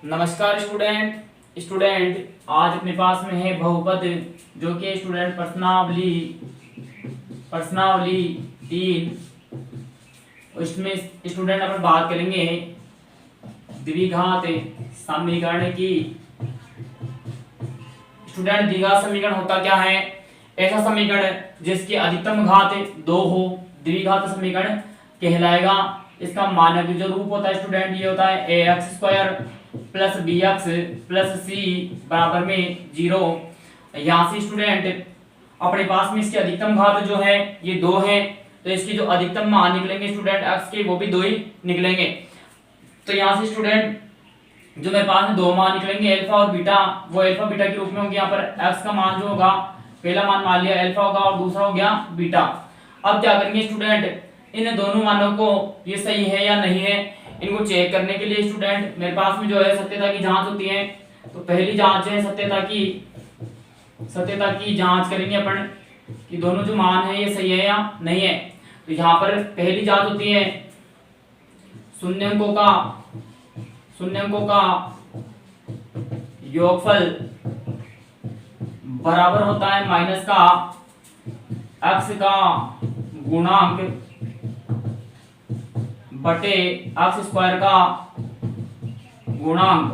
नमस्कार स्टूडेंट आज अपने पास में है बहुपद जो कि स्टूडेंट प्रश्नावली 3। उसमें स्टूडेंट अपन बात करेंगे द्विघात समीकरण की। स्टूडेंट द्विघात समीकरण होता क्या है? ऐसा समीकरण जिसकी अधिकतम घात 2 हो द्विघात समीकरण कहलाएगा। इसका मानक जो रूप होता है स्टूडेंट ये होता है ax² plus bx plus c बराबर में 0। यहाँ से स्टूडेंट अपने पास में इसकी अधिकतम घात जो है ये 2 है, तो इसकी जो अधिकतम मान निकलेंगे स्टूडेंट x के वो भी 2 ही निकलेंगे। तो यहाँ से स्टूडेंट जो मेरे पास में 2 मान निकलेंगे अल्फा और बीटा, वो अल्फा बीटा के रूप में होंगे। यहाँ पर x का मान जो होगा पहला मान मान लिया अल्फा होगा और दूसरा हो गया बीटा। अब क्या करेंगे स्टूडेंट, इन दोनों मानों को ये सही है या नहीं है इनको चेक करने के लिए स्टूडेंट मेरे पास में जो है सत्यता की जांच होती है। तो पहली जांच है सत्यता की जांच करेंगे अपन कि दोनों जो मान है ये सही है या नहीं है। तो यहाँ पर पहली जांच होती है शून्यंकों का योगफल बराबर होता है माइनस का x का गुणांक बटे x² का गुणांक।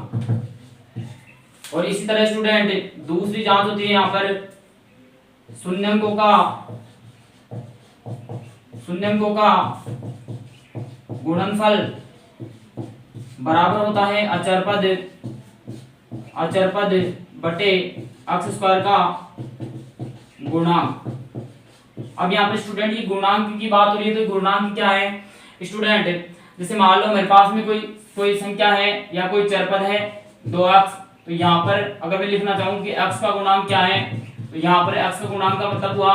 और इसी तरह स्टूडेंट दूसरी जांच होती है यहाँ पर शून्यंकों का गुणनफल बराबर होता है अचर पद बटे x² का गुणांक। अब यहाँ पे स्टूडेंट ये गुणांक की बात हो रही है, तो गुणांक क्या है स्टूडेंट? जैसे मान लो मेरे पास में कोई संख्या है या कोई चर पद है 2x, तो यहाँ पर अगर मैं लिखना चाहूँ कि x का गुणांक क्या है, तो यहाँ पर x का गुणांक का मतलब हुआ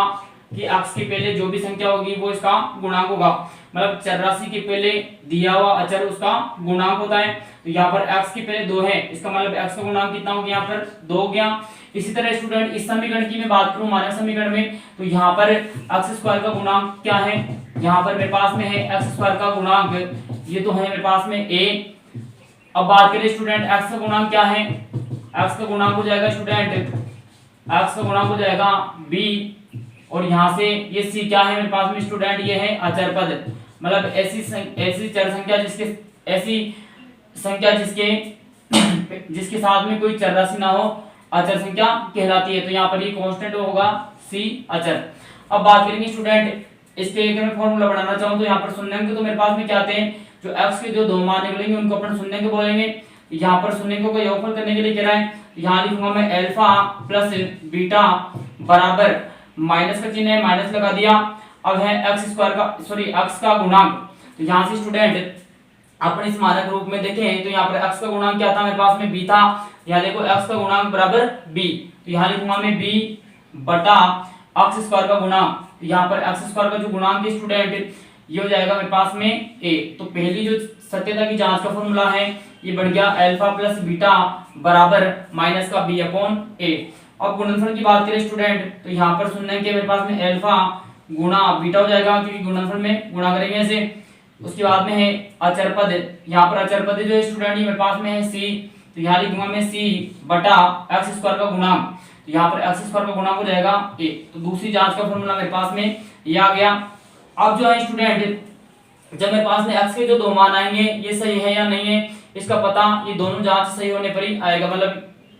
कि x के पहले जो भी संख्या होगी वो इसका गुणांक होगा। मतलब चर राशि के पहले दिया हुआ अचर उसका गुणांक होता है। तो यहाँ पर x के पहले 2 है, इसका मतलब x का गुणांक कितना हो गया? यहाँ पर 2 हो गया। इसी तरह स्टूडेंट इस समीकरण की मैं बात करूं मानक समीकरण में, तो यहाँ पर x² का गुणांक क्या है? यहाँ पर मेरे पास में है x² का गुणांक, ये तो है मेरे पास में a। अब बात करें स्टूडेंट x का गुणांक क्या है? x का गुणांक हो जाएगा स्टूडेंट x का गुणांक हो जाएगा b। और यहाँ से ये c क्या है मेरे पास में स्टूडेंट? ये है अचर पद। मतलब ऐसी चर संख्या जिसके साथ में कोई चर राशि ना हो अचर संख्या कहलाती है। तो यहाँ पर ये कांस्टेंट होगा c अचर। अब बात करेंगे स्टूडेंट इसके अगर मैं फॉर्मूला बनाना चाहूँ तो यहाँ पर शून्यंक तो मेरे पास में क्या आते हैं, जो x के जो 2 मान निकलेंगे उनको अपन शून्यंक बोलेंगे। यहाँ पर शून्यंकों का योगफल करने के लिए कह रहा है, यहाँ लिखूंगा मैं अल्फा प्लस बीटा बराबर माइनस का चिन्ह है माइनस लगा दिया। अब है x का गुणांक। तो यहाँ से स्टूडेंट अपन इस मानक रूप में देखें तो यहाँ पर x का गुणांक क्या था मेरे पास में b था। यहाँ देखो x का गुणांक बराबर b, तो यहाँ लिखूंगा मैं b बटा x² का गुणांक। तो यहाँ पर x² का जो गुणांक है स्टूडेंट ये हो जाएगा मेरे पास में a। तो पहली जो सत्यता की जांच का फॉर्मूला है ये बन गया अल्फा प्लस बीटा बराबर माइनस का b अपॉन a। अब गुणनफल की बात करें स्टूडेंट तो यहाँ पर सुनने के मेरे पास में अल्फा गुणा बीटा हो जाएगा, क्योंकि गुणनफल में गुणा करेंगे ऐसे। उसके बाद में है अचर पद, यहाँ पर अचर पद जो स्टूडेंट ये मेरे पास में है c, तो यहाँ लिखूंगा मैं c बटा x² का गुणांक। तो यहाँ पर x² का गुणांक हो जाएगा a। तो दूसरी जांच का फॉर्मूला मेरे पास में ये आ गया। अब जो है स्टूडेंट जब मेरे पास में x के जो 2 मान आएंगे ये सही है या नहीं है इसका पता ये दोनों जांच सही होने पर ही आएगा। मतलब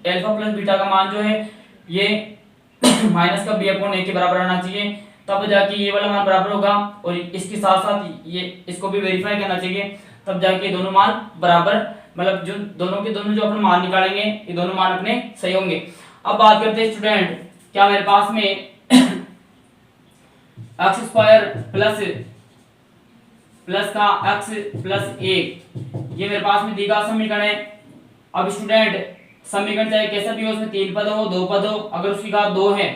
अल्फा प्लस बीटा का मान जो है ये माइनस का b अपॉन a के बराबर आना चाहिए, तब जाके ये वाला मान बराबर होगा। और इसके साथ साथ ये इसको भी वेरीफाई करना चाहिए, तब जाके ये दोनों मान बराबर, मतलब जो दोनों के दोनों जो अपन मान निकालेंगे ये दोनों मान अपने सही होंगे। अब बात करते हैं स्टूडेंट क्या मेरे पास में x² प्लस का x प्लस 1 ये मेरे पास में द्विघात समीकरण है। अब स्टूडेंट समीकरण चाहे कैसा भी हो, उसमें 3 पद हो 2 पद हो, अगर उसकी घात 2 है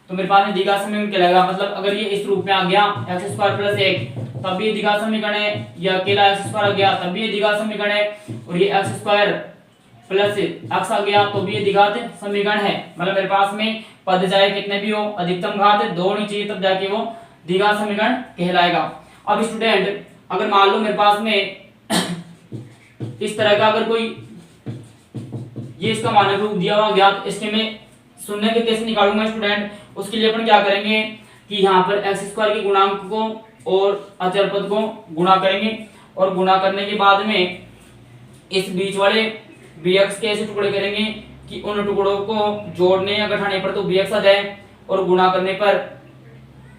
तो मेरे पास में द्विघात समीकरण कहलाएगा। मतलब अगर ये इस रूप में आ गया x² प्लस 1 तब भी ये द्विघात समीकरण है, या अकेला x² आ गया तब भी ये द्विघात समीकरण है, और ये x² प्लस x आ गया तो भी ये द्विघात समीकरण है। मतलब मेरे पास में पद चाहे कितने भी हो अधिकतम घात 2 होनी चाहिए, तब जाके वो द्विघात समीकरण कहलाएगा। अब स्टूडेंट अगर मान लो मेरे पास में इस तरह का अगर कोई ये इसका मानक रूप दिया हुआ ज्ञात, इसके मैं शून्य के कैसे निकालूंगा स्टूडेंट, उसके लिए अपन क्या करेंगे कि यहाँ पर एक्स स्क्वायर के गुणांक को और अचर पद को गुणा करेंगे, और गुणा करने के बाद में इस बीच वाले bx के ऐसे टुकड़े करेंगे कि उन टुकड़ों को जोड़ने या घटाने पर तो bx आ जाए, और गुणा करने पर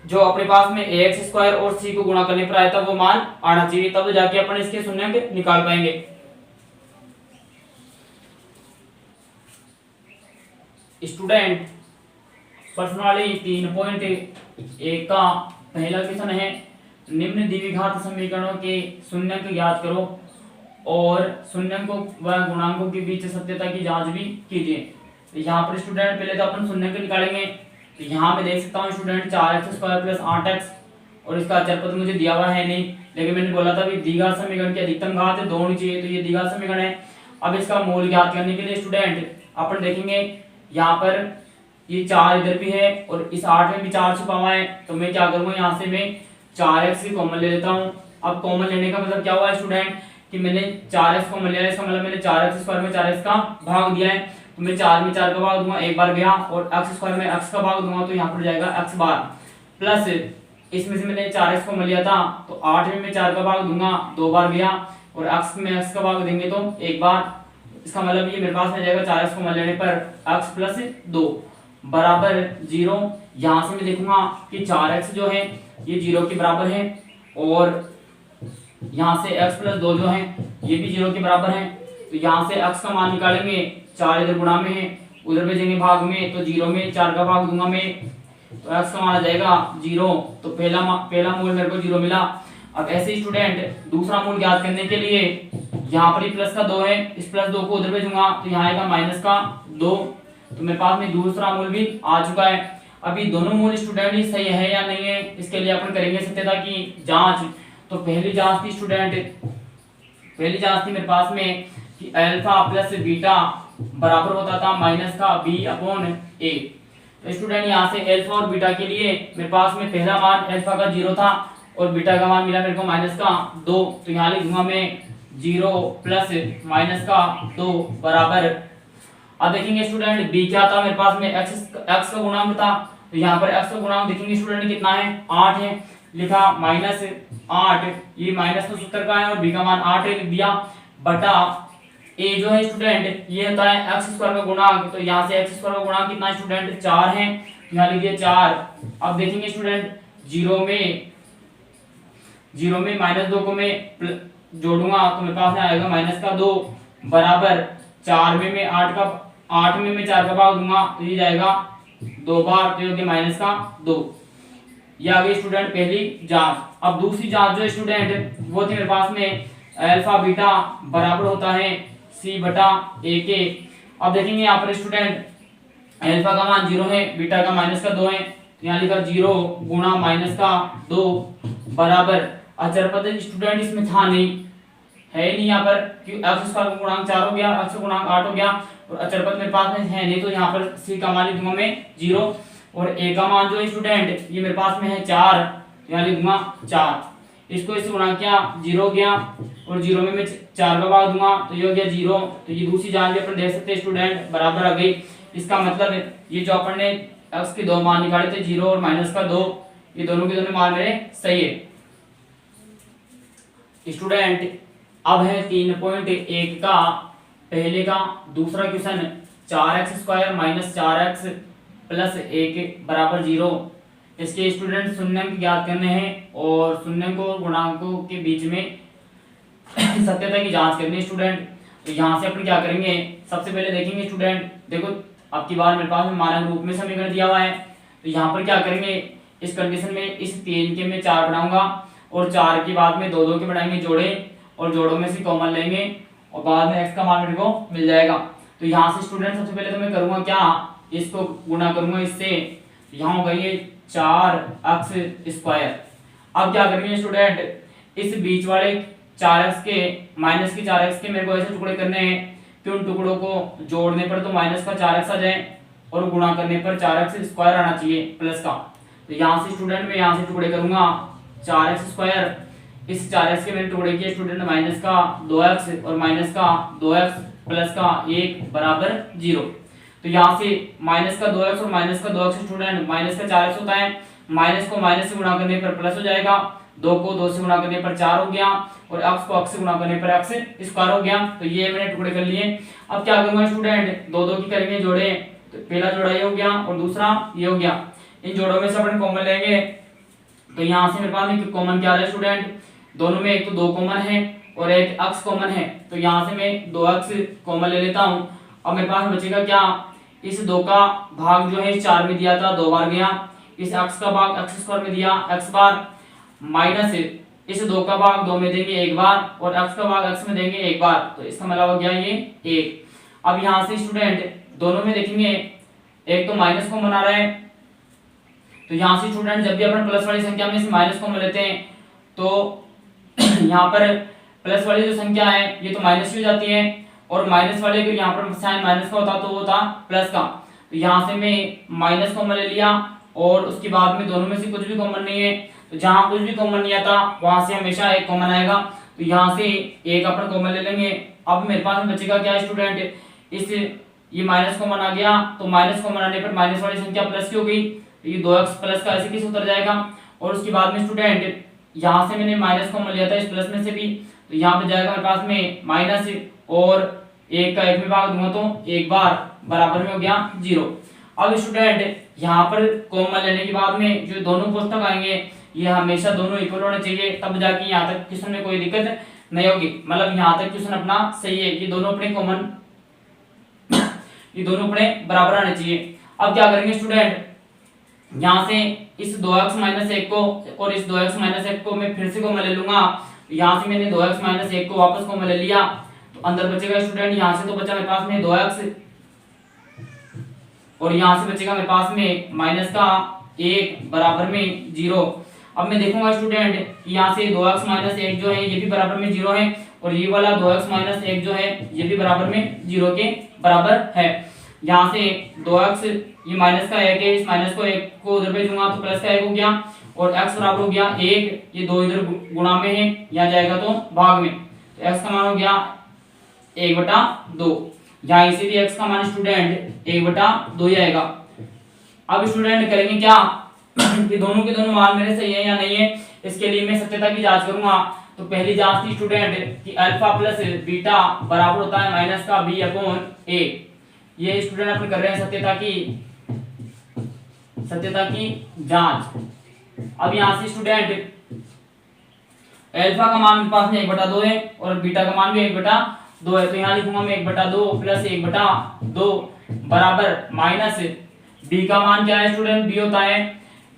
जो अपने पास में ax स्क्वायर और c को गुणा करने पर आया था वो मान आना चाहिए, तब जाके अपन इसके शून्य निकाल पाएंगे। स्टूडेंट प्रश्नावली 3.1 का पहला क्वेश्चन है, निम्न द्विघात समीकरणों के शून्य ज्ञात करो और शून्यकों व गुणांकों के बीच सत्यता की जांच भी कीजिए। तो यहाँ पर स्टूडेंट पहले तो अपन शून्य निकालेंगे। तो यहाँ मैं देख सकता हूँ student 4x square plus 8x, और इसका अचर पद मुझे दिया हुआ है नहीं, लेकिन मैंने बोला था द्विघात समीकरण की अधिकतम घात 2 होनी चाहिए, तो ये द्विघात समीकरण है। अब इसका मूल ज्ञात करने के लिए स्टूडेंट अपन देखेंगे यहाँ पर ये 4 इधर भी है और इस 8 में भी 4 छुपा हुआ है, तो मैं क्या करूँगा यहाँ से मैं 4x की कॉमन ले लेता हूँ। अब कॉमन लेने का मतलब क्या हुआ है स्टूडेंट कि मैंने 4x कॉमन लिया है, इसका मतलब मैंने 4x स्क्वायर में 4x का भाग दिया है, तो मैं 4 में 4 का भाग दूंगा एक बार गया, और x स्क्वायर में x का भाग दूंगा तो यहाँ पर जाएगा x बार, प्लस इसमें से मैंने 4x कॉमन लिया था तो 8 में मैं 4 का भाग दूंगा 2 बार गया, और x में x का भाग देंगे तो एक बार, इसका मतलब ये मेरे पास में जाएगा 4x कॉमन लेने पर x प्लस 2 बराबर 0। यहाँ से मैं देखूंगा कि 4x जो है ये 0 के बराबर है, और यहाँ से x प्लस 2 जो है ये भी 0 के बराबर है, तो यहाँ से x का मान निकालेंगे, 4 इधर गुणा में है उधर भेजेंगे भाग में, तो 0 में 4 का भाग दूंगा मैं, तो x का मान आ जाएगा 0, तो पहला मूल मेरे को 0 मिला। अब ऐसे ही स्टूडेंट दूसरा मूल ज्ञात करने के लिए यहाँ पर ही प्लस का 2 है, इस प्लस 2 को उधर भेजूंगा तो यहाँ आएगा माइनस का 2, तो मेरे पास में दूसरा मूल भी आ चुका है। अभी दोनों मूल स्टूडेंट सही है या नहीं है, इसके लिए अपन करेंगे सत्यता की जांच। तो पहली जांच थी स्टूडेंट, पहली जांच थी मेरे पास में कि अल्फा प्लस बीटा बराबर होता था माइनस का b अपॉन a। तो स्टूडेंट यहाँ से अल्फा और बीटा के लिए मेरे पास में पहला मान अल्फा का 0 था और बीटा का मान मिला मेरे को माइनस का 2, तो यहाँ लिख दूंगा मैं 0 प्लस माइनस का 2 बराबर। अब देखेंगे स्टूडेंट b क्या था मेरे पास में x का गुणांक था, तो यहाँ पर x का गुणांक देखेंगे स्टूडेंट कितना है 8 है, लिखा माइनस 8, ये माइनस तो सूत्र का है और b का मान 8 है, लिख दिया बटा a जो है स्टूडेंट ये होता है x स्क्वायर का गुणांक, तो यहाँ से x स्क्वायर का गुणांक कितना है स्टूडेंट 4 है, यहाँ लिख दिया 4। अब देखेंगे स्टूडेंट 0 में माइनस 2 को मैं जोड़ूंगा तो मेरे पास में आएगा माइनस का 2 बराबर 4 में मैं 8 में मैं 4 का भाग दूंगा तो ये जाएगा 2 बार, तो ये माइनस का 2। ये आ गई स्टूडेंट पहली जांच। अब दूसरी जांच जो स्टूडेंट वो थी मेरे पास में अल्फा बीटा बराबर होता है c बटा a के। अब देखेंगे यहाँ पर स्टूडेंट अल्फा का मान 0 है, बीटा का माइनस का 2 है, यहाँ लिखा 0 गुणा माइनस का 2 बराबर अचर पद स्टूडेंट इसमें था नहीं, है नहीं यहाँ पर, क्योंकि x स्क्वायर का गुणांक 4 हो गया, x का गुणांक 8 हो गया और अचर पद मेरे पास में है नहीं, तो यहाँ पर c का मान लिख दूंगा मैं 0 और a का मान जो है स्टूडेंट ये मेरे पास में है 4, यहाँ लिख दूंगा 4। इसको इससे गुणा किया 0 हो गया और 0 में मैं 4 का भाग दूंगा तो ये हो गया 0। तो ये दूसरी जांच भी अपन देख सकते हैं स्टूडेंट बराबर आ गई। इसका मतलब ये जो अपन ने x के दो मान निकाले थे 0 और माइनस का 2, ये दोनों के दोनों मान मेरे सही है। स्टूडेंट अब है 3.1 का पहले का दूसरा question, 4x square minus 4x plus 1 बराबर 0। इसके स्टूडेंट शून्यंक ज्ञात करने हैं और शून्यंकों और गुणांकों के बीच में सत्यता की जांच करनी है स्टूडेंट। तो यहाँ से अपन क्या करेंगे, सबसे पहले देखेंगे स्टूडेंट, देखो अब की बार मेरे पास में मानक रूप में समीकरण दिया हुआ है, तो यहाँ पर क्या करेंगे इस कंडीशन में इस 3 के मैं 4 बनाऊंगा और 4 के बाद में 2 के बनाएंगे जोड़े और जोड़ों में से कॉमन लेंगे और बाद में x का मान मेरे को मिल जाएगा। तो यहाँ से स्टूडेंट सबसे पहले तो मैं करूंगा क्या, इसको गुणा करूंगा इससे, यहाँ हो गई 4x स्क्वायर। अब क्या करेंगे स्टूडेंट इस बीच वाले 4x के माइनस के 4x के मेरे को ऐसे टुकड़े करने हैं कि उन टुकड़ों को जोड़ने पर तो माइनस का 4x आ जाए और गुणा करने पर 4x स्क्वायर आना चाहिए प्लस का। तो यहाँ से स्टूडेंट मैं यहाँ से टुकड़े करूंगा 4x स्क्वायर, इस 4x के मैंने टुकड़े किए स्टूडेंट, माइनस का 2x और माइनस का 2x प्लस का 1 बराबर 0। तो यहाँ से माइनस का 2x और माइनस का 2x स्टूडेंट, माइनस का 4x होता है, माइनस को माइनस से गुणा करने पर प्लस हो जाएगा, 2 को 2 से गुणा करने पर 4 हो गया, और x को x से गुणा करने पर x स्क्वायर हो गया। तो ये मैंने टुकड़े कर लिए। अब क्या करूंगा स्टूडेंट, दो की करेंगे जोड़े, तो पहला जोड़ा ये हो गया और दूसरा ये हो गया। इन जोड़ों में से अपन कॉमन लेंगे, तो यहाँ से मेरे पास में कॉमन क्या आ रहा है स्टूडेंट, दोनों में एक तो 2 कॉमन है और एक x कॉमन है, तो यहाँ से मैं 2x कॉमन ले लेता हूँ। अब मेरे पास बचेगा क्या, इस 2 का भाग जो है 4 में दिया था 2 बार गया, इस x का भाग x स्क्वायर में दिया x बार, माइनस इस 2 का भाग 2 में देंगे 1 बार और x का भाग x में देंगे 1 बार, तो इसका मतलब हो गया ये 1। अब यहाँ से स्टूडेंट दोनों में देखेंगे एक तो माइनस कॉमन आ रहा है, तो यहाँ से स्टूडेंट जब भी अपन प्लस वाली संख्या में से माइनस कॉमन लेते हैं तो यहाँ पर प्लस वाली जो संख्या है ये तो माइनस हो जाती है, और माइनस वाले को यहाँ पर साइन माइनस का होता तो वो था प्लस का। तो यहाँ से मैं माइनस कॉमन ले लिया और उसके बाद में दोनों में से कुछ भी कॉमन नहीं है, तो जहाँ कुछ भी कॉमन नहीं आता वहां से हमेशा एक कॉमन आएगा, तो यहाँ से एक अपन कॉमन ले लेंगे। अब मेरे पास में बचेगा क्या स्टूडेंट, इस ये माइनस कॉमन आ गया, तो माइनस कॉमन आने पर माइनस वाली संख्या प्लस की हो गई, तो ये 2x प्लस का ऐसे किस उतर जाएगा। और उसके बाद में स्टूडेंट यहाँ से मैंने माइनस कॉमन लिया था इस प्लस में से भी, तो यहाँ पे जाएगा मेरे पास में माइनस, और एक का एक में भाग दूंगा तो एक बार बराबर में हो गया 0। अब स्टूडेंट यहाँ पर कॉमन लेने के बाद में जो दोनों कोष्ठक आएंगे ये हमेशा दोनों इक्वल होने चाहिए, तब जाके यहाँ तक क्वेश्चन में कोई दिक्कत नहीं होगी। मतलब यहाँ तक क्वेश्चन अपना सही है, ये दोनों अपने कॉमन ये दोनों अपने बराबर आने चाहिए। अब क्या करेंगे स्टूडेंट, यहाँ से इस 2x माइनस 1 को और इस 2x माइनस 1 को मैं फिर से कॉमन ले लूंगा। यहाँ से मैंने 2x माइनस 1 को वापस कॉमन ले लिया, तो अंदर बचेगा स्टूडेंट, यहाँ से तो बचा मेरे पास में 2x और यहाँ से बचेगा मेरे पास में माइनस का 1 बराबर में 0। अब मैं देखूंगा स्टूडेंट यहाँ से 2x माइनस 1 जो है ये भी बराबर में 0 है, और ये वाला 2x माइनस 1 जो है ये भी बराबर में 0 के बराबर है। यहाँ से 2x ये माइनस का 1 है, इस माइनस को 1 को उधर भेजूंगा तो प्लस का 1 हो गया, और x बराबर हो गया 1, ये 2 इधर गुणा में है, यहाँ जाएगा तो भाग में, तो x का मान हो गया 1/2। यहाँ इसे भी x का मान स्टूडेंट 1/2 ही आएगा। अब स्टूडेंट करेंगे क्या कि दोनों के दोनों मान मेरे सही है या नहीं है, इसके लिए मैं सत्यता की जांच करूंगा। तो पहली जांच थी स्टूडेंट कि अल्फा प्लस बीटा बराबर होता है माइनस का b/a। ये स्टूडेंट अपन कर रहे हैं सत्यता की जांच। अब यहाँ से स्टूडेंट अल्फा का मान मेरे पास में 1/2 है और बीटा का मान भी 1/2 है, तो यहाँ लिखूंगा मैं 1/2 प्लस 1/2 बराबर माइनस b का मान क्या है स्टूडेंट, b होता है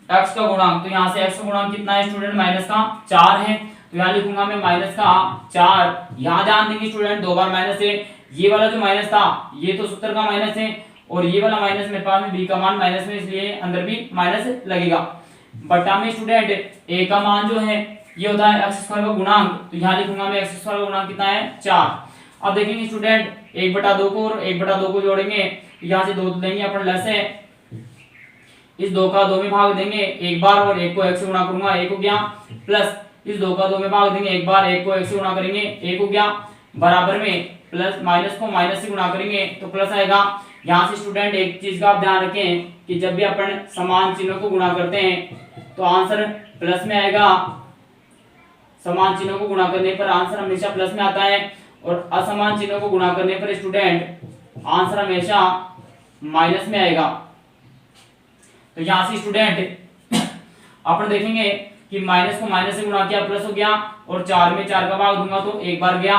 x का गुणांक, तो यहाँ से x का गुणांक कितना है स्टूडेंट, माइनस का 4 है, तो यहाँ लिखूंगा मैं माइनस का 4। यहाँ ध्यान देंगे स्टूडेंट 2 बार माइनस है, ये वाला जो माइनस था ये तो सूत्र का माइनस है, और ये वाला माइनस मेरे पास में b का मान माइनस में, इसलिए अंदर भी माइनस लगेगा। बटा में स्टूडेंट a का मान जो है ये होता है x स्क्वायर का गुणांक, तो यहाँ लिखूंगा मैं x स्क्वायर का गुणांक कितना है 4। अब देखेंगे स्टूडेंट 1/2 को और 1/2 को जोड़ेंगे, यहाँ से 2 देंगे अपन लेस है, इस 2 का 2 में भाग देंगे एक बार और 1 को 1 से गुणा करूंगा 1 हो गया, प्लस इस 2 का 2 में भाग देंगे एक बार, 1 को 1 से गुणा करेंगे 1 हो गया, बराबर में प्लस माइनस को माइनस से गुणा करेंगे तो प्लस आएगा। यहाँ से स्टूडेंट एक चीज का आप ध्यान रखें कि जब भी अपन समान चिन्हों को गुणा करते हैं तो आंसर प्लस में आएगा, समान चिन्हों को गुणा करने पर आंसर हमेशा प्लस में आता है, और असमान चिन्हों को गुणा करने पर स्टूडेंट आंसर हमेशा माइनस में आएगा। तो यहाँ से स्टूडेंट अपन देखेंगे कि माइनस को माइनस से गुणा किया प्लस हो गया, और 4 में 4 का भाग दूंगा तो एक बार गया,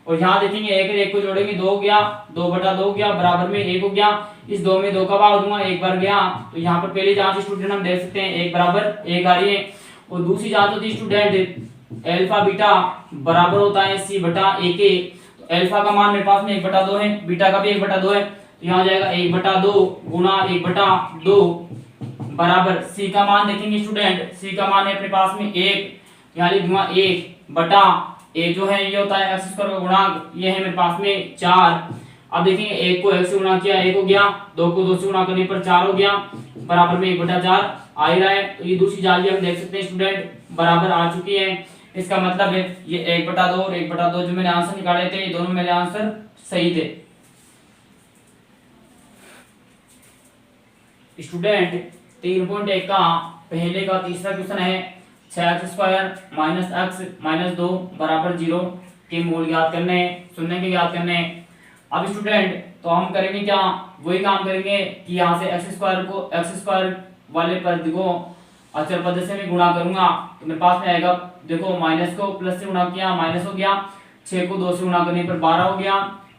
और यहाँ देखेंगे 1 और 1 को जोड़ेंगे 2 हो गया, 2/2 हो गया, बराबर में 1 हो गया, इस 2 में 2 का भाग दूंगा एक बार गया, तो यहाँ पर पहली जांच स्टूडेंट हम देख सकते हैं 1 बराबर 1 आ रही है, और दूसरी जांच होती है स्टूडेंट अल्फा बीटा बराबर होता है c/a के। तो अल्फा का मान मेरे पास में 1/2 है, बीटा का भी 1/2 है, तो यहाँ जाएगा 1/2 गुणा 1/2 बराबर c का मान देखेंगे स्टूडेंट, c का मान है अपने पास में 1, यहाँ लिख दूंगा 1/a जो है ये होता है x स्क्वायर का गुणांक, ये है मेरे पास में 4। अब देखेंगे 1 को 1 से गुणा किया 1 हो गया, 2 को 2 से गुणा करने पर 4 हो गया, बराबर में 1/4 आ ही रहा है। तो ये दूसरी जांच भी हम देख सकते हैं स्टूडेंट बराबर आ चुकी है, इसका मतलब है ये 1/2 और 1/2 जो मैंने आंसर निकाले थे, ये दोनों मेरे आंसर सही थे। स्टूडेंट 3.1 का पहले का तीसरा क्वेश्चन है 6x² माइनस एक्स माइनस 2 बराबर 0 के मूल ज्ञात करने, शून्य के ज्ञात करने। अब स्टूडेंट तो हम करेंगे क्या, वही काम करेंगे कि यहाँ से x² वाले पद को अचर पद से मैं गुणा करूंगा तो मेरे पास में आएगा, देखो माइनस को प्लस से गुणा किया माइनस हो गया, 6 को 2 से गुणा करने पर 12 हो गया,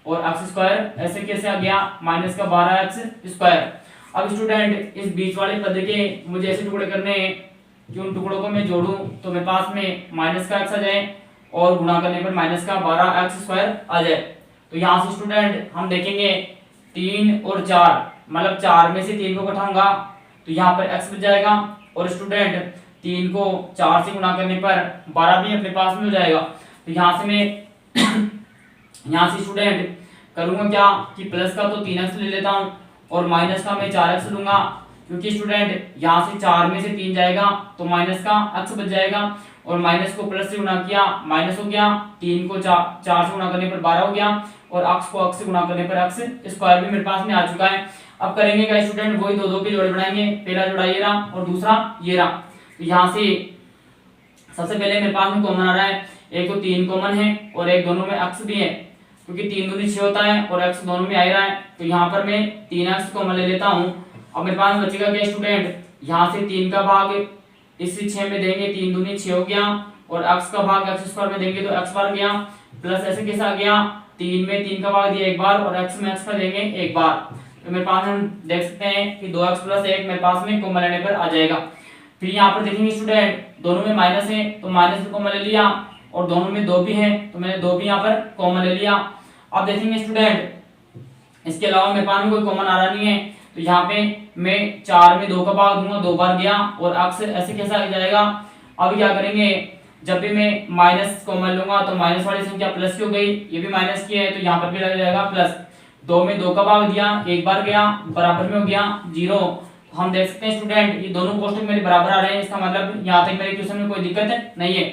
और x² ऐसे कैसे आ गया माइनस का 12x²। अब स्टूडेंट इस बीच वाले पद के मुझे ऐसे टुकड़े करने हैं कि उन टुकड़ों को मैं जोड़ूं तो मेरे पास में माइनस का x आ जाए और गुणा करने पर माइनस का 12x² आ जाए। तो यहाँ से स्टूडेंट हम देखेंगे 3 और 4, मतलब 4 में से 3 को घटाऊंगा तो यहाँ पर x बच जाएगा, और स्टूडेंट 3 को 4 से गुणा करने पर 12 भी अपने पास में हो जाएगा। तो यहाँ से मैं यहाँ से स्टूडेंट करूंगा क्या कि प्लस का तो 3x ले लेता हूँ और माइनस का मैं 4x लूंगा, क्योंकि स्टूडेंट यहाँ से 4 में से 3 जाएगा तो माइनस का x बच जाएगा, और माइनस को प्लस से गुणा किया माइनस हो गया, 3 को 4 से गुणा करने पर 12 हो गया, और x को x से गुणा करने पर x² भी मेरे पास में आ चुका है। अब करेंगे क्या स्टूडेंट, वही दो के जोड़े बनाएंगे, पहला जोड़ा ये रहा और दूसरा ये रहा। तो यहाँ से सबसे पहले मेरे पास में कॉमन आ रहा है, एक तो 3 कॉमन है और एक दोनों में x भी है, क्योंकि 3 दूनी 6 होता है और x दोनों में आ रहा है, तो यहाँ पर मैं 3x कॉमन ले लेता हूँ। अब मेरे पास बचेगा क्या स्टूडेंट, यहाँ से 3 का भाग इस 6 में देंगे, 3 दूनी 6 हो गया, और x का भाग x² में देंगे तो x बार गया, प्लस ऐसे कैसे आ गया, 3 में 3 का भाग दिया एक बार और x में x का देंगे एक बार। तो मेरे पास हम देख सकते हैं कि 2x + 1 मेरे पास में कॉमन लेने पर आ जाएगा। फिर यहाँ पर देखेंगे स्टूडेंट दोनों में माइनस है तो माइनस को कॉमन ले लिया, और दोनों में 2 भी है तो मैंने 2 भी यहाँ पर कॉमन ले लिया। अब देखेंगे स्टूडेंट इसके अलावा मेरे पास में कोई कॉमन आ रहा नहीं है, तो यहाँ पे मैं 4 में 2 का भाग दूंगा, 2 बार गया, और x ऐसे कैसे आ जाएगा। अब क्या करेंगे, जब भी मैं माइनस कॉमन लूंगा तो माइनस वाली संख्या प्लस की हो गई, ये भी माइनस की है तो यहाँ पर भी लग जाएगा प्लस। 2 में 2 का भाग दिया, एक बार गया, बराबर में हो गया 0। हम देख सकते हैं स्टूडेंट ये दोनों कोष्टक मेरे बराबर आ रहे हैं, इसका मतलब यहाँ तक मेरे क्वेश्चन में कोई दिक्कत नहीं है।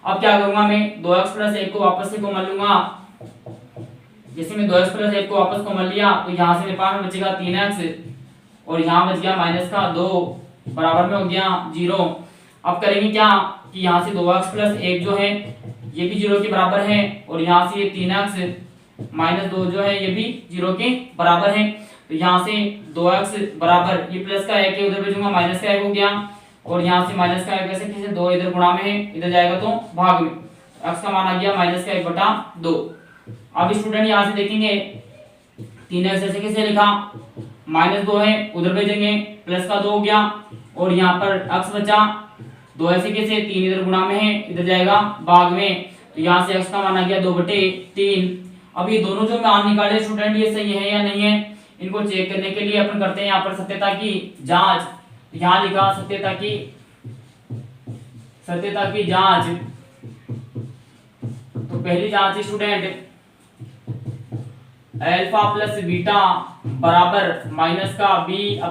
अब क्या करूंगा, मैं 2x + 1 को वापस से कॉमन लूंगा। जैसे मैं 2x + 1 को वापस कॉमन लिया तो यहाँ से मेरे पास में बचेगा 3x, और यहाँ बच गया माइनस का 2, बराबर में हो गया 0। अब करेंगे क्या कि यहाँ से 2x + 1 जो है ये भी 0 के बराबर है, और यहाँ से ये 3x - 2 जो है ये भी 0 के बराबर है। तो यहाँ से 2x बराबर ये प्लस का 1 है, उधर भेजूंगा माइनस का 1 हो गया, और यहाँ से माइनस का 1 ऐसे कैसे 2 इधर गुणा में है, इधर जाएगा तो भाग में, x का मान आ गया -1/2। अब स्टूडेंट यहाँ से देखेंगे 3x ऐसे कैसे लिखा, -2 है उधर भेजेंगे, प्लस का 2 हो गया, और यहाँ पर x बचा 2 ऐसे कैसे 3 इधर गुणा में है, इधर जाएगा भाग में, तो यहाँ से x का मान आ गया 2/3। अब ये दोनों जो मान निकाले स्टूडेंट ये सही है या नहीं है, इनको चेक करने के लिए अपन करते हैं यहाँ पर सत्यता की जांच। यहाँ लिखा सत्यता की जांच। तो पहली जांच स्टूडेंट अल्फा + बीटा बराबर -b/a।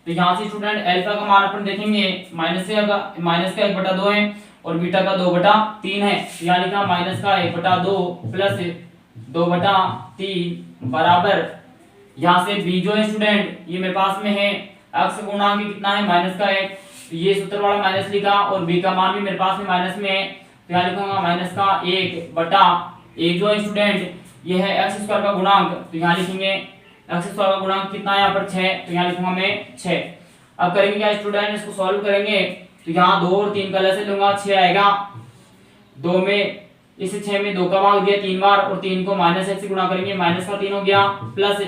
तो यहाँ से स्टूडेंट अल्फा का मान अपन देखेंगे माइनस का 1/2 है और बीटा का 2/3 है। यहाँ लिखा -1/2 + 2/3 बराबर, यहाँ से b जो है स्टूडेंट ये मेरे पास में है, x गुणा के कितना है -1, तो ये सूत्र वाला माइनस लिखा, और b का मान भी मेरे पास में माइनस में है, तो यहाँ लिखूंगा -1/1 जो है स्टूडेंट ये है x² का गुणांक, तो यहाँ लिखेंगे x² का गुणांक कितना है यहाँ पर 6, तो यहाँ लिखूंगा मैं 6। अब करेंगे क्या स्टूडेंट, इसको सॉल्व करेंगे तो यहाँ 2 और 3 का लसे लूंगा, 6 आएगा, 2 में इस 6 में 2 का भाग दिया 3 बार, और 3 को -1 से गुणा करेंगे, माइनस का 3 हो गया, प्लस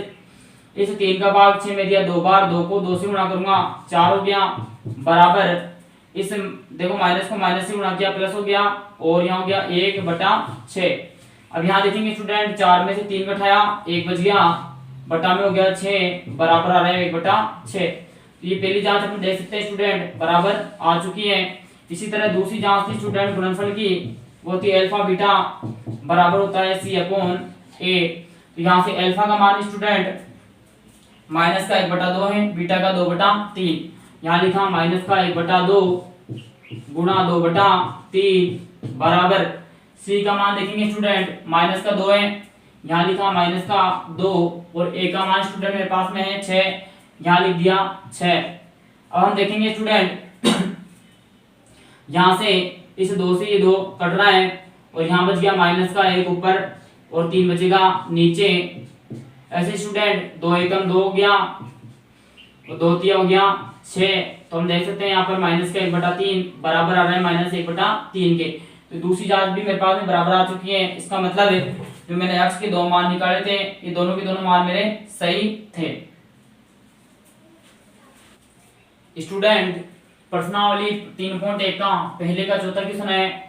इस 3 का भाग 6 में दिया 2 बार, 2 को 2 से गुणा करूंगा 4 हो गया, बराबर इस देखो माइनस को माइनस से गुणा किया प्लस हो गया, और यहाँ हो गया 1/6। अब यहाँ देखेंगे स्टूडेंट 4 में से 3 घटाया 1 बच गया, बटा में हो गया 6, बराबर आ रहा है 1/6। तो ये पहली जांच अपन देख सकते हैं स्टूडेंट बराबर आ चुकी है। इसी तरह दूसरी जांच थी स्टूडेंट गुणनफल की, वो थी अल्फा बीटा बराबर होता है c/a। तो यहाँ से अल्फा का मान स्टूडेंट -1/2 है, बीटा का 2/3, यहाँ लिखा -1/2 गुणा 2/3 बराबर सी का मान देखेंगे स्टूडेंट माइनस का 2 है, यहाँ लिखा माइनस का 2 और ए का मान स्टूडेंट मेरे पास में है 6, यहाँ लिख दिया 6। अब हम देखेंगे स्टूडेंट यहाँ से इस 2 से ये 2 कट रहा है और यहाँ बच गया माइनस का 1 ऊपर और 3 बचेगा नीचे। ऐसे स्टूडेंट 2 एकम 2 हो गया और 2 तिया हो गया 6। तो हम देख सकते हैं यहाँ पर माइनस का 1/3 बराबर आ रहा है माइनस 1/3 के। तो दूसरी जांच भी मेरे पास में बराबर आ चुकी है। इसका मतलब है जो मैंने x के 2 मान निकाले थे ये दोनों के दोनों मान मेरे सही थे। स्टूडेंट प्रश्नावली 3.1 का पहले का चौथा क्वेश्चन है।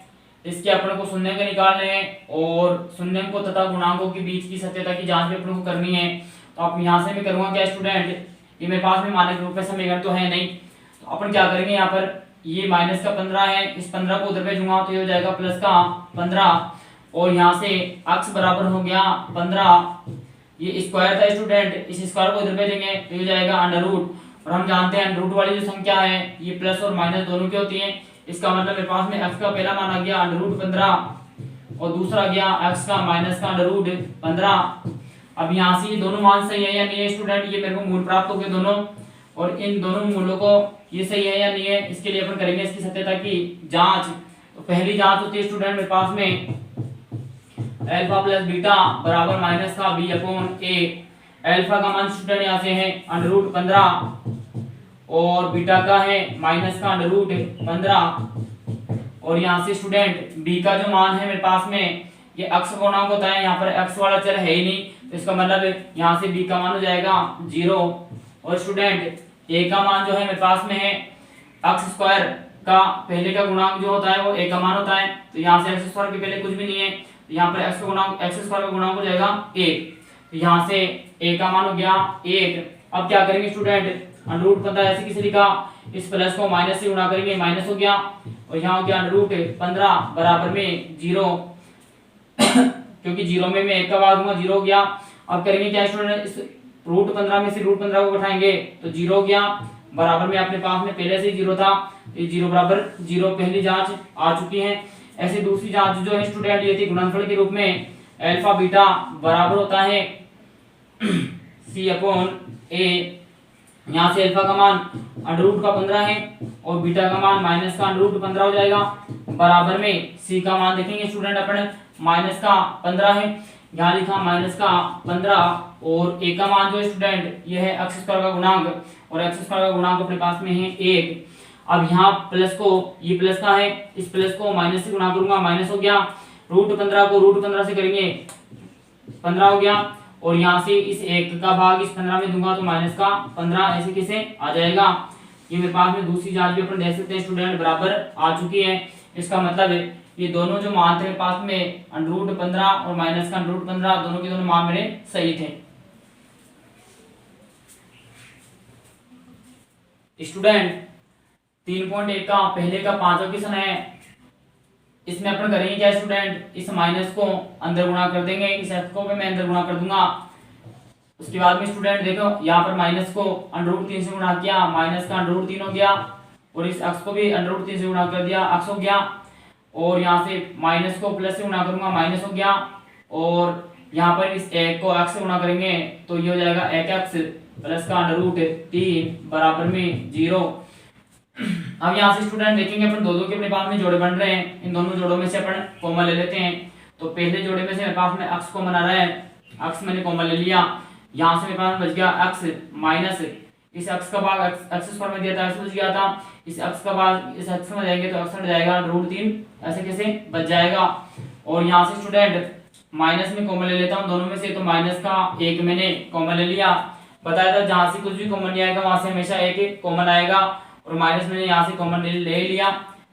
इसके अपने को शून्य के निकालने हैं और शून्यंकों तथा गुणांकों के बीच की सत्यता की जांच भी अपने को करनी है। तो आप यहाँ से मैं करूँगा क्या स्टूडेंट, ये मेरे पास में मानक रूप में समीकरण तो है नहीं, तो अपन क्या करेंगे यहाँ पर ये माइनस का 15 है, इस 15 को उधर भेजूंगा तो ये हो जाएगा प्लस का 15 और यहाँ से x बराबर हो गया 15, ये स्क्वायर था स्टूडेंट, इस स्क्वायर को इधर भेजेंगे तो ये हो जाएगा अंडर रूट। और हम जानते हैं अंडर रूट वाली जो संख्या है ये प्लस और माइनस दोनों की होती है। इसका मतलब मेरे पास में x का पहला मान आ गया अंडर रूट 15 और दूसरा आ गया x का माइनस का अंडर रूट 15। अब यहाँ से ये दोनों मान सही है या नहीं है स्टूडेंट, ये मेरे को मूल प्राप्त हो गए दोनों, और इन दोनों मूलों को ये सही है या नहीं है इसके लिए अपन करेंगे इसकी सत्यता की जांच। तो पहली जांच होती है स्टूडेंट मेरे पास में अल्फा प्लस बीटा बराबर माइनस का b अपॉन a। अल्फा का मान स्टूडेंट यहाँ से है अंडर रूट 15 और बीटा का है माइनस का अंडर रूट 15 और यहाँ से स्टूडेंट b का जो मान है मेरे पास में ये x गुणांक होता है, यहाँ पर x वाला चर है ही नहीं, तो इसका मतलब यहाँ से b का मान हो जाएगा 0 और स्टूडेंट a का मान जो है मेरे पास में है x स्क्वायर का पहले का गुणांक जो होता है वो a का मान होता है, तो यहाँ से x स्क्वायर के पहले कुछ भी नहीं है, तो यहाँ पर x का गुणांक x स्क्वायर का गुणांक हो जाएगा 1, तो यहाँ से a का मान हो गया 1। अब क्या करेंगे स्टूडेंट अंडर रूट 15 ऐसे किसे लिखा, इस प्लस को माइनस से गुणा करेंगे माइनस हो गया और यहाँ हो गया अंडर रूट 15 बराबर में 0 क्योंकि 0 में मैं 1 का भाग दूंगा 0 हो गया। अब करेंगे क्या स्टूडेंट, इस रूट 15 में से रूट 15 को घटाएंगे तो 0 हो गया बराबर में अपने पास में पहले से ही 0 था, ये 0 बराबर 0 पहली जांच आ चुकी है। ऐसे दूसरी जांच जो है स्टूडेंट ये थी गुणनफल के रूप में अल्फा बीटा बराबर होता है c अपॉन a। यहाँ से अल्फा का मान अंडर रूट का 15 है और बीटा का मान माइनस का अंडर रूट 15 हो जाएगा बराबर में c का मान देखेंगे स्टूडेंट अपने माइनस का 15 है, यहाँ लिखा माइनस का 15 और a का मान जो है स्टूडेंट ये है x स्क्वायर का गुणांक और x स्क्वायर का गुणांक अपने पास में है 1। अब यहाँ प्लस को ये प्लस का है, इस प्लस को माइनस से गुणा करूंगा माइनस हो गया, रूट 15 को रूट 15 से करेंगे 15 हो गया और यहाँ से इस 1 का भाग इस 15 में दूंगा तो माइनस का 15 ऐसे कैसे आ जाएगा। ये मेरे पास में दूसरी जांच भी अपन देख सकते हैं स्टूडेंट बराबर आ चुकी है। इसका मतलब है ये दोनों जो मान थे मेरे पास में अंडर रूट 15 और माइनस का अंडर रूट 15 दोनों के दोनों मान मेरे सही थे। स्टूडेंट 3.1 का पहले का पांचवा क्वेश्चन है। इसमें अपन करेंगे क्या स्टूडेंट, इस माइनस को अंदर गुणा कर देंगे, इस x को भी मैं अंदर गुणा कर दूंगा। उसके बाद में स्टूडेंट देखो यहाँ पर माइनस को अंडर रूट 3 से गुणा किया, माइनस का अंडर रूट 3 हो गया और इस x को भी अंडर रूट 3 से गुणा कर दिया, x हो गया और यहाँ से माइनस को प्लस से गुणा करूंगा माइनस हो गया और यहाँ पर इस 1 को x से गुणा करेंगे तो ये हो जाएगा 1x प्लस का अंडर रूट 3 बराबर में 0। अब यहाँ से स्टूडेंट देखेंगे अपन दो के अपने पास में जोड़े बन रहे हैं, इन दोनों जोड़ों में से अपन कॉमन ले लेते हैं। तो पहले जोड़े में से मेरे पास में x कॉमन आ रहा है, x मैंने कॉमन ले लिया, यहाँ से मेरे पास बच गया x माइनस इस x का भाग x स्क्वायर में दिया था x बच गया था, इस x का भाग इस x में जाएंगे तो x हट जाएगा रूट 3 ऐसे कैसे बच जाएगा। और यहाँ से स्टूडेंट माइनस में कॉमन ले लेता हूँ दोनों में से, तो माइनस का 1 मैंने कॉमन ले लिया, बताया था जहाँ से कुछ भी कॉमन नहीं आएगा वहां से हमेशा 1 कॉमन आएगा और माइनस मैंने यहाँ से कॉमन ले लिया।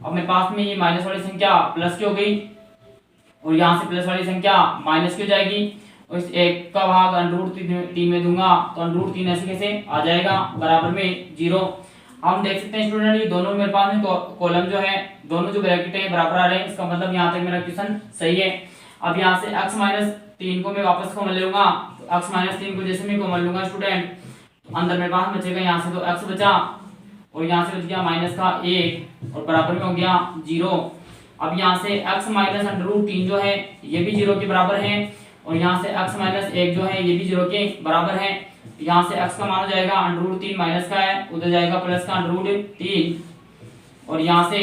अब मेरे पास में ये माइनस वाली संख्या प्लस की हो गई और यहाँ से प्लस वाली संख्या माइनस की हो जाएगी और इस 1 का भाग अंडर रूट 3 में दूंगा तो अंडर रूट 3 ऐसे कैसे आ जाएगा बराबर में 0। हम देख सकते हैं स्टूडेंट ये दोनों मेरे पास में कॉलम जो है दोनों जो ब्रैकेट है बराबर आ रहे हैं, इसका मतलब यहाँ तक मेरा क्वेश्चन सही है। अब यहाँ से x माइनस 3 को मैं वापस कॉमन ले लूंगा, x माइनस 3 को जैसे मैं कॉमन लूंगा स्टूडेंट अंदर मेरे पास बचेगा यहाँ से तो x बचा और यहाँ से बच गया माइनस का 1 और बराबर में हो गया 0। अब यहाँ से x माइनस अंडर रूट 3 जो है ये भी 0 के बराबर है और यहाँ से x माइनस 1 जो है ये भी 0 के बराबर है। यहाँ से x का मान हो जाएगा अंडर रूट 3 माइनस का है, उधर जाएगा प्लस का अंडर रूट 3 और यहाँ से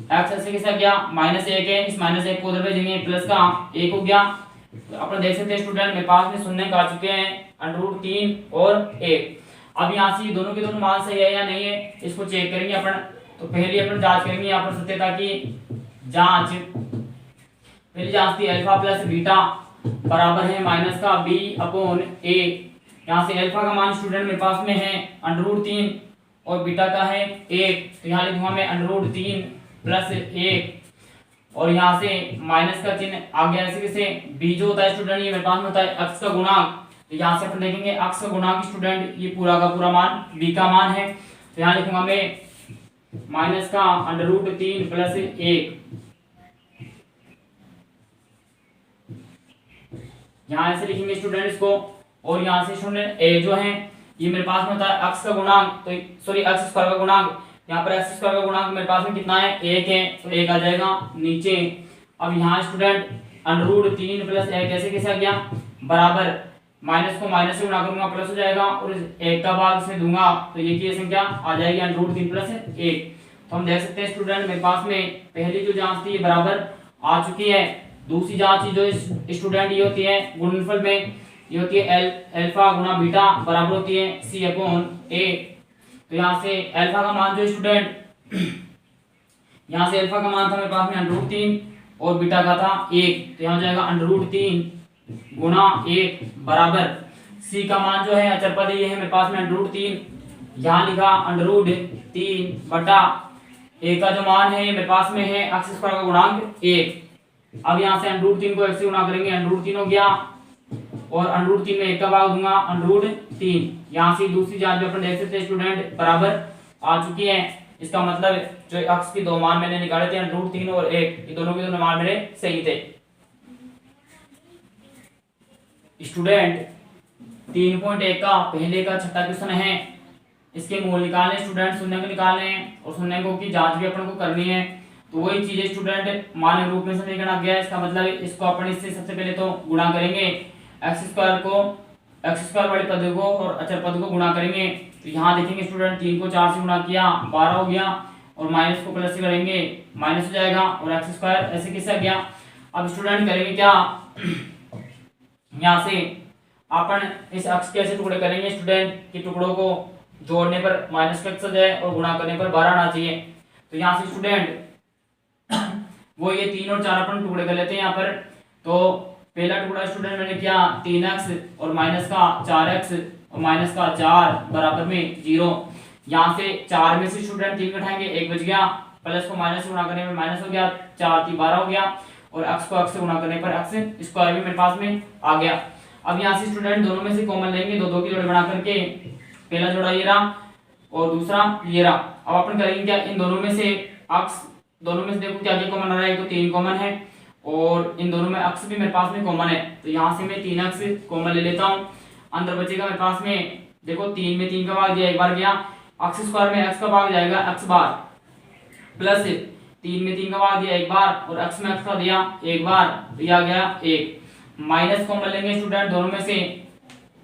x ऐसे कैसे गया माइनस 1 है, इस माइनस 1 को उधर भेजेंगे प्लस का 1 हो गया। तो अपन देख सकते हैं स्टूडेंट मेरे पास में शून्य आ चुके हैं अंडर रूट 3 और 1। अब यहाँ से दोनों के दोनों मान सही है या नहीं है इसको चेक करेंगे अपन। तो पहले अपन जांच करेंगे यहाँ पर सत्यता की जांच। पहली जांच थी अल्फा प्लस बीटा बराबर है माइनस का b अपॉन a। यहाँ से अल्फा का मान स्टूडेंट मेरे पास में है अंडर रूट 3 और बीटा का है 1, तो यहाँ लिखूंगा मैं अंडर रूट 3 प्लस 1 और यहाँ से माइनस का चिन्ह आ गया। ऐसे कैसे b जो होता है स्टूडेंट ये मेरे पास में होता है x का गुणांक, तो यहाँ से अपन देखेंगे x का गुणांक स्टूडेंट ये पूरा का पूरा मान b का मान है, तो यहाँ लिखूंगा मैं माइनस का अंडर रूट 3 प्लस 1। यहाँ ऐसे लिखेंगे स्टूडेंट इसको और यहाँ से स्टूडेंट a जो है ये मेरे पास में होता है x का गुणांक, तो सॉरी x स्क्वायर का गुणांक। यहाँ पर x स्क्वायर का गुणांक मेरे पास में कितना है 1 है, तो 1 आ जाएगा नीचे। अब यहाँ स्टूडेंट अंडर रूट 3 प्लस 1 कैसे आ गया बराबर माइनस को माइनस से गुणा करूंगा प्लस हो जाएगा और 1 का भाग इसमें दूंगा तो ये की संख्या आ जाएगी अंडर रूट 3 प्लस 1। तो हम देख सकते हैं स्टूडेंट मेरे पास में पहली जो जांच थी ये बराबर आ चुकी है। दूसरी जांच जो स्टूडेंट ये होती है गुणनफल में ये होती है अल्फा गुना बीटा बराबर होती है c अपॉन a। तो यहाँ से अल्फा का मान जो स्टूडेंट यहाँ से अल्फा का मान था मेरे पास में अंडर रूट 3 और बीटा का था 1, तो यहाँ जाएगा अंडर रूट 3 गुना 1 बराबर c का मान जो है अचर पद ये है मेरे पास में अंडर रूट 3, यहाँ लिखा अंडर रूट 3 बटा a का जो मान है ये मेरे पास में है x स्क्वायर का गुणांक 1। अब यहाँ से अंडर रूट 3 को x से गुणा करेंगे अंडर रूट 3 हो गया और अंडर रूट 3 में 1 का भाग दूंगा अंडर रूट 3। यहाँ से दूसरी जांच में अपन देख सकते हैं स्टूडेंट बराबर आ चुकी है। इसका मतलब जो x के दो मान मैंने निकाले थे अंडर रूट 3 और 1 ये दोनों के दोनों मान मेरे सही थे। स्टूडेंट 3.1 का पहले का छठा क्वेश्चन है, इसके मूल निकालने स्टूडेंट शून्य को निकालने हैं और शून्य को की जांच भी अपन को करनी है। तो वही चीजें स्टूडेंट मानक रूप में समीकरण आ गया, इसका मतलब इसको अपन इससे सबसे पहले तो गुणा करेंगे एक्स स्क्वायर वाले पद को और अचर पद को गुणा करेंगे। तो यहाँ देखेंगे स्टूडेंट 3 को 4 से गुणा किया 12 हो गया और माइनस को प्लस से करेंगे माइनस हो जाएगा और एक्स स्क्वायर ऐसे कैसे आ गया। अब स्टूडेंट करेंगे क्या यहाँ से अपन इस अक्ष के ऐसे टुकड़े करेंगे स्टूडेंट कि टुकड़ों को जोड़ने पर माइनस का एक्स आ जाए और गुणा करने पर 12 आना चाहिए। तो यहाँ से स्टूडेंट वो ये 3 और 4 अपन टुकड़े कर लेते हैं यहाँ पर। तो पहला टुकड़ा स्टूडेंट मैंने किया 3x और माइनस का 4x और माइनस का 4 बराबर में 0। यहाँ से 4 में से स्टूडेंट 3 घटाएंगे 1 बच गया, प्लस को माइनस से गुणा करने में माइनस हो गया, 4 3 12 हो गया और x को x से गुणा करने पर x स्क्वायर भी मेरे पास में आ गया। अब यहाँ से स्टूडेंट दोनों में से कॉमन लेंगे, दो दो की जोड़ी बना करके पहला जोड़ा ये रहा और दूसरा ये रहा। अब अपन करेंगे क्या इन दोनों में से x दोनों में से देखो क्या क्या कॉमन आ रहा है, तो 3 कॉमन है और इन दोनों में x भी मेरे पास में कॉमन है। तो यहाँ से मैं 3x कॉमन ले लेता हूँ, अंदर बचेगा मेरे पास में देखो 3 में 3 का भाग दिया एक बार गया, x स्क्वायर में x का भाग जाएगा x बार प्लस 3 में 3 का भाग दिया एक बार और x में x का दिया एक बार, दिया गया 1 माइनस कॉमन लेंगे स्टूडेंट दोनों में से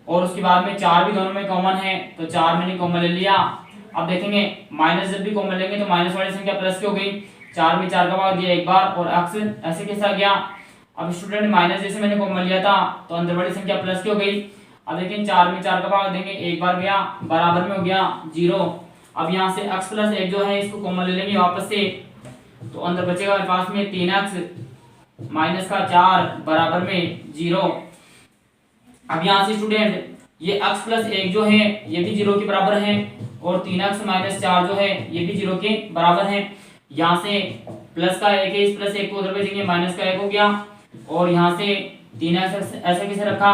और उसके बाद में 4 भी दोनों में कॉमन है तो 4 मैंने कॉमन ले लिया। अब देखेंगे माइनस जब भी कॉमन लेंगे तो माइनस वाली संख्या प्लस की हो गई, 4 में 4 का भाग दिया एक बार और x ऐसे कैसे आ गया। अब स्टूडेंट माइनस जैसे मैंने कॉमन लिया था तो अंदर वाली संख्या प्लस की हो गई। अब देखिए 4 में 4 का भाग देंगे एक बार गया बराबर में हो गया 0। अब यहाँ से x प्लस 1 जो है इसको कॉमन ले लेंगे वापस से, तो अंदर बचेगा मेरे पास में 3x माइनस का 4 बराबर में 0। अब यहाँ से स्टूडेंट ये x प्लस 1 जो है ये भी 0 के बराबर है और 3x माइनस 4 जो है ये भी 0 के बराबर है। यहाँ से प्लस का 1 है, इस प्लस 1 को उधर भेजेंगे माइनस का 1 हो गया और यहाँ से 3x ऐसे कैसे रखा,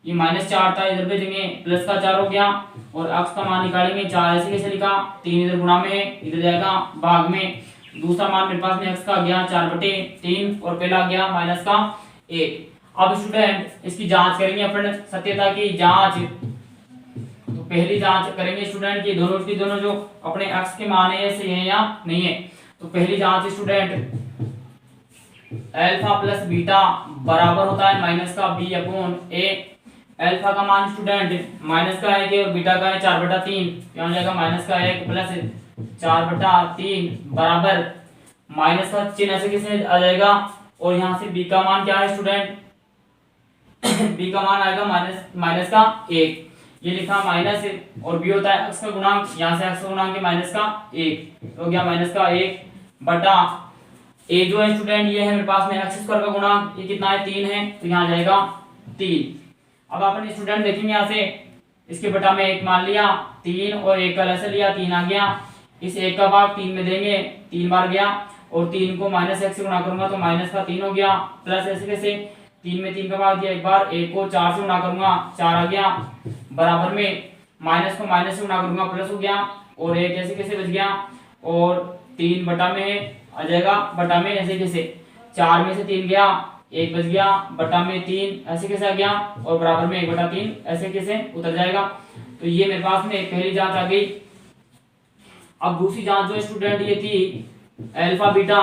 ये माइनस 4 था इधर भेजेंगे प्लस का 4 हो गया और x का मान निकालेंगे 4 ऐसे कैसे लिखा, 3 इधर गुणा में है इधर जाएगा भाग में, दूसरा मान मेरे पास में x का गया 4/3 और पहला गया माइनस का 1। अब स्टूडेंट इसकी जांच करेंगे अपन सत्यता की जांच। तो पहली जांच करेंगे स्टूडेंट की दोनों की दोनों जो अपने x के मान है सही है या नहीं है। तो पहली जांच स्टूडेंट अल्फा प्लस बीटा बराबर होता है माइनस का b अपॉन a। अल्फा का मान स्टूडेंट माइनस का 1 और बीटा का है 4/3, क्या हो जाएगा माइनस का 1 प्लस 4/3 बराबर माइनस का चिन्ह ऐसे कैसे आ जाएगा। और यहाँ से b का मान क्या है स्टूडेंट b का मान आएगा माइनस का 1, ये लिखा माइनस और b होता है x का गुणांक, यहाँ से x का गुणांक है माइनस का 1 तो हो गया माइनस का 1 बटा a जो है स्टूडेंट ये है मेरे पास में x स्क्वायर का गुणांक, ये कितना है 3 है तो यहाँ जाएगा 3। अब अपन स्टूडेंट देखेंगे यहाँ से इसके बटा में 1 मान लिया 3 और 1 का ऐसे लिया 3 आ गया, इस 1 का भाग 3 में देंगे 3 बार गया और 3 को माइनस 1 से गुणा करूंगा तो माइनस का 3 हो गया प्लस ऐसे कैसे 3 में 3 का भाग दिया एक बार, 1 को 4 से गुणा करूंगा 4 आ गया बराबर में माइनस को माइनस से गुणा करूंगा प्लस हो गया और 1 ऐसे कैसे बच गया और 3 बटा में आ जाएगा बटा में ऐसे कैसे 4 में से 3 गया 1 बच गया बटा में 3 ऐसे कैसे आ गया और बराबर में 1/3 ऐसे कैसे उतर जाएगा। तो ये मेरे पास में पहली जांच आ गई। अब दूसरी जांच जो स्टूडेंट ये थी अल्फा बीटा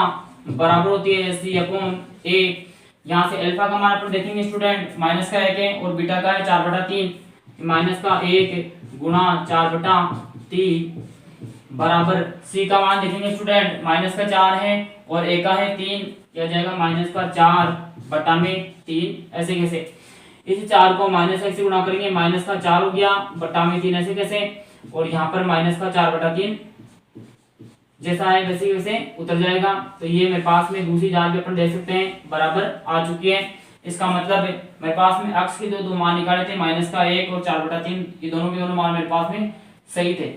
बराबर होती है सी अपॉन ए। यहाँ से अल्फा का मान अपन देखेंगे स्टूडेंट माइनस का 1 है और बीटा का है 4/3, माइनस का 1 गुणा 4/3 बराबर सी का मान देखेंगे स्टूडेंट माइनस का 4 है और ए का है 3, क्या जाएगा माइनस का 4/3 ऐसे कैसे। इस 4 को माइनस 1 से गुणा करेंगे माइनस का 4 हो गया बटा में 3 ऐसे कैसे और यहाँ पर माइनस का 4/3 जैसा है वैसे वैसे उतर जाएगा। तो ये मेरे पास में दूसरी जांच भी अपन देख सकते हैं बराबर आ चुकी है। इसका मतलब मेरे पास में x के दो मान निकाले थे माइनस का 1 और 4/3, ये दोनों के दोनों मान मेरे पास में सही थे।